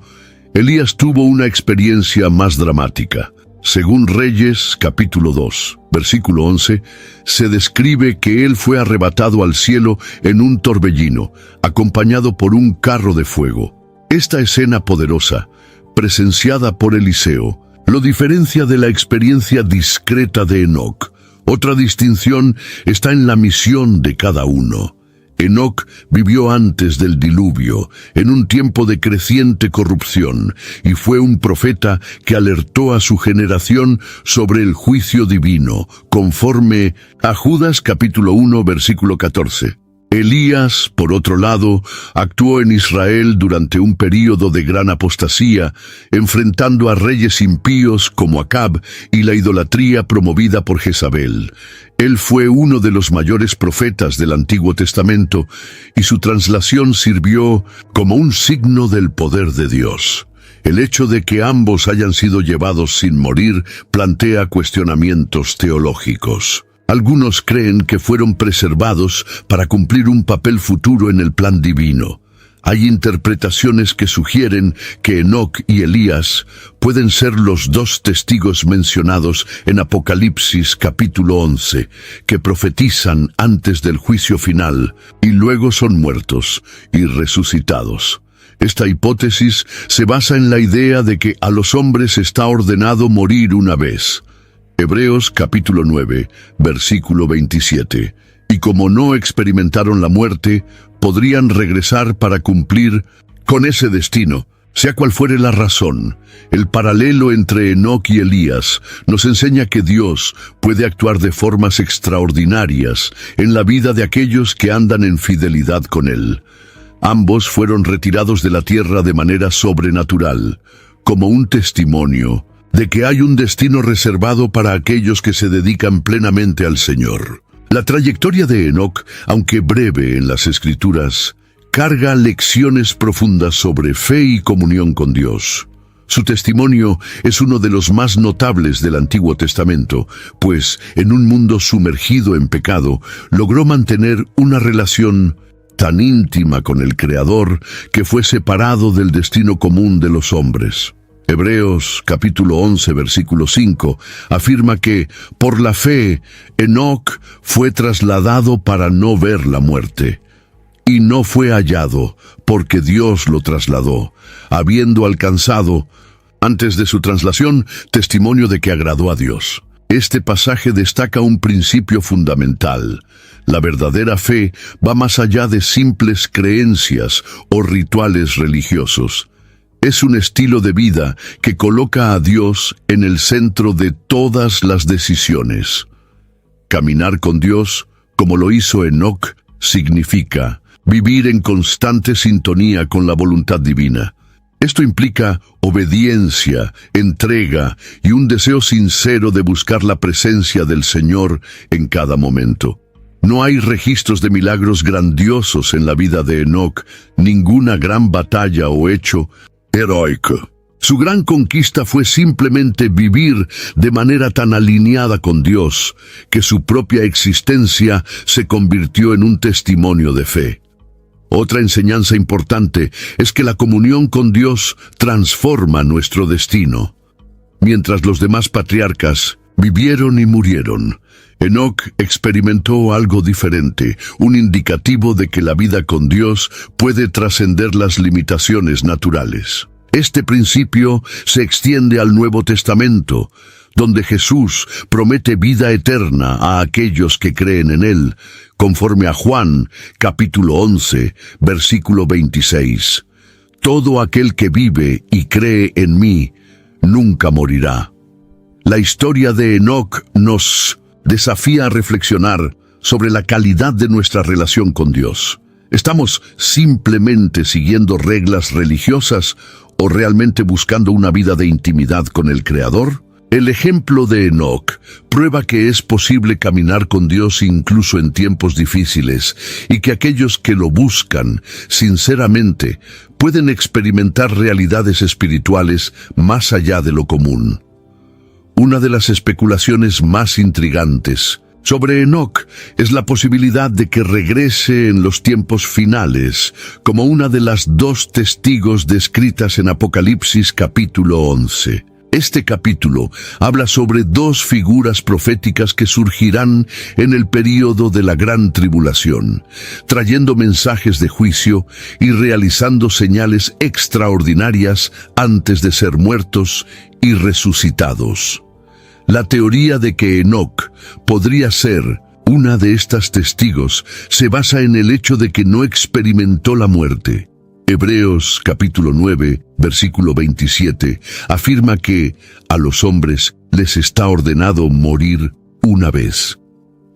Elías tuvo una experiencia más dramática. Según Reyes, capítulo 2, versículo 11, se describe que él fue arrebatado al cielo en un torbellino, acompañado por un carro de fuego. Esta escena poderosa, presenciada por Eliseo, lo diferencia de la experiencia discreta de Enoc. Otra distinción está en la misión de cada uno. Enoc vivió antes del diluvio, en un tiempo de creciente corrupción, y fue un profeta que alertó a su generación sobre el juicio divino, conforme a Judas capítulo 1, versículo 14. Elías, por otro lado, actuó en Israel durante un período de gran apostasía, enfrentando a reyes impíos como Acab y la idolatría promovida por Jezabel. Él fue uno de los mayores profetas del Antiguo Testamento y su translación sirvió como un signo del poder de Dios. El hecho de que ambos hayan sido llevados sin morir plantea cuestionamientos teológicos. Algunos creen que fueron preservados para cumplir un papel futuro en el plan divino. Hay interpretaciones que sugieren que Enoc y Elías pueden ser los dos testigos mencionados en Apocalipsis capítulo 11, que profetizan antes del juicio final y luego son muertos y resucitados. Esta hipótesis se basa en la idea de que a los hombres está ordenado morir una vez. Hebreos capítulo 9, versículo 27. Y como no experimentaron la muerte, podrían regresar para cumplir con ese destino. Sea cual fuere la razón, el paralelo entre Enoc y Elías nos enseña que Dios puede actuar de formas extraordinarias en la vida de aquellos que andan en fidelidad con Él. Ambos fueron retirados de la tierra de manera sobrenatural, como un testimonio de que hay un destino reservado para aquellos que se dedican plenamente al Señor. La trayectoria de Enoc, aunque breve en las Escrituras, carga lecciones profundas sobre fe y comunión con Dios. Su testimonio es uno de los más notables del Antiguo Testamento, pues en un mundo sumergido en pecado, logró mantener una relación tan íntima con el Creador que fue separado del destino común de los hombres. Hebreos capítulo 11, versículo 5, afirma que, por la fe, Enoc fue trasladado para no ver la muerte. Y no fue hallado, porque Dios lo trasladó, habiendo alcanzado, antes de su traslación, testimonio de que agradó a Dios. Este pasaje destaca un principio fundamental. La verdadera fe va más allá de simples creencias o rituales religiosos. Es un estilo de vida que coloca a Dios en el centro de todas las decisiones. Caminar con Dios, como lo hizo Enoc, significa vivir en constante sintonía con la voluntad divina. Esto implica obediencia, entrega y un deseo sincero de buscar la presencia del Señor en cada momento. No hay registros de milagros grandiosos en la vida de Enoc, ninguna gran batalla o hecho heroico. Su gran conquista fue simplemente vivir de manera tan alineada con Dios que su propia existencia se convirtió en un testimonio de fe. Otra enseñanza importante es que la comunión con Dios transforma nuestro destino. Mientras los demás patriarcas vivieron y murieron, Enoc experimentó algo diferente, un indicativo de que la vida con Dios puede trascender las limitaciones naturales. Este principio se extiende al Nuevo Testamento, donde Jesús promete vida eterna a aquellos que creen en Él, conforme a Juan, capítulo 11, versículo 26. Todo aquel que vive y cree en mí, nunca morirá. La historia de Enoc nos desafía a reflexionar sobre la calidad de nuestra relación con Dios. ¿Estamos simplemente siguiendo reglas religiosas o realmente buscando una vida de intimidad con el Creador? El ejemplo de Enoc prueba que es posible caminar con Dios incluso en tiempos difíciles y que aquellos que lo buscan sinceramente pueden experimentar realidades espirituales más allá de lo común. Una de las especulaciones más intrigantes sobre Enoc es la posibilidad de que regrese en los tiempos finales, como una de las dos testigos descritas en Apocalipsis capítulo 11. Este capítulo habla sobre dos figuras proféticas que surgirán en el período de la gran tribulación, trayendo mensajes de juicio y realizando señales extraordinarias antes de ser muertos y resucitados. La teoría de que Enoc podría ser una de estas testigos se basa en el hecho de que no experimentó la muerte. Hebreos capítulo 9, versículo 27, afirma que a los hombres les está ordenado morir una vez.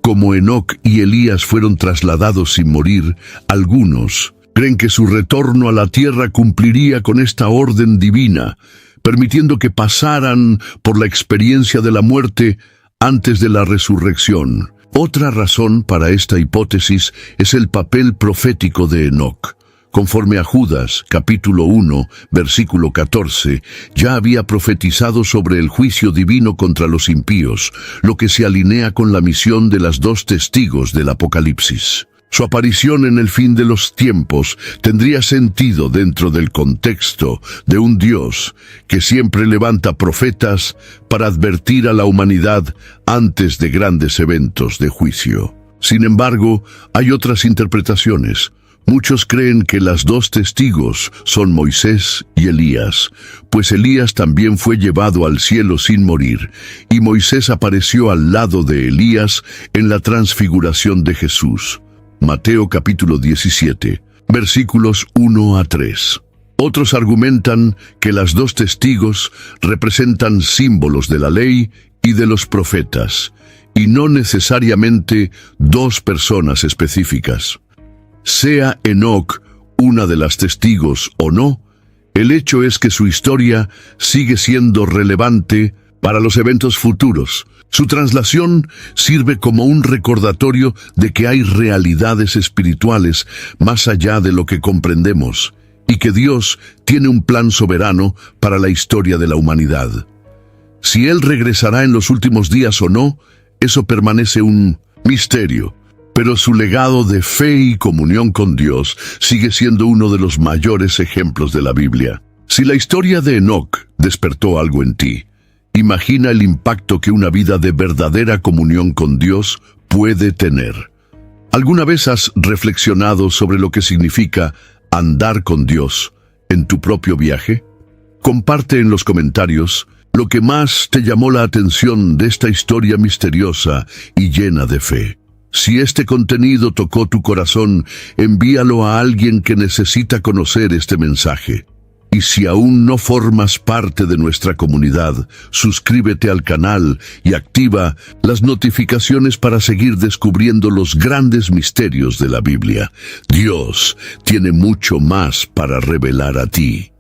Como Enoc y Elías fueron trasladados sin morir, algunos creen que su retorno a la tierra cumpliría con esta orden divina, permitiendo que pasaran por la experiencia de la muerte antes de la resurrección. Otra razón para esta hipótesis es el papel profético de Enoc. Conforme a Judas, capítulo 1, versículo 14, ya había profetizado sobre el juicio divino contra los impíos, lo que se alinea con la misión de las dos testigos del Apocalipsis. Su aparición en el fin de los tiempos tendría sentido dentro del contexto de un Dios que siempre levanta profetas para advertir a la humanidad antes de grandes eventos de juicio. Sin embargo, hay otras interpretaciones. Muchos creen que las dos testigos son Moisés y Elías, pues Elías también fue llevado al cielo sin morir, y Moisés apareció al lado de Elías en la transfiguración de Jesús. Mateo capítulo 17, versículos 1 a 3. Otros argumentan que las dos testigos representan símbolos de la ley y de los profetas, y no necesariamente dos personas específicas. Sea Enoc una de las testigos o no, el hecho es que su historia sigue siendo relevante para los eventos futuros, Su traslación sirve como un recordatorio de que hay realidades espirituales más allá de lo que comprendemos y que Dios tiene un plan soberano para la historia de la humanidad. Si Él regresará en los últimos días o no, eso permanece un misterio, pero su legado de fe y comunión con Dios sigue siendo uno de los mayores ejemplos de la Biblia. Si la historia de Enoc despertó algo en ti, imagina el impacto que una vida de verdadera comunión con Dios puede tener. ¿Alguna vez has reflexionado sobre lo que significa andar con Dios en tu propio viaje? Comparte en los comentarios lo que más te llamó la atención de esta historia misteriosa y llena de fe. Si este contenido tocó tu corazón, envíalo a alguien que necesita conocer este mensaje. Y si aún no formas parte de nuestra comunidad, suscríbete al canal y activa las notificaciones para seguir descubriendo los grandes misterios de la Biblia. Dios tiene mucho más para revelar a ti.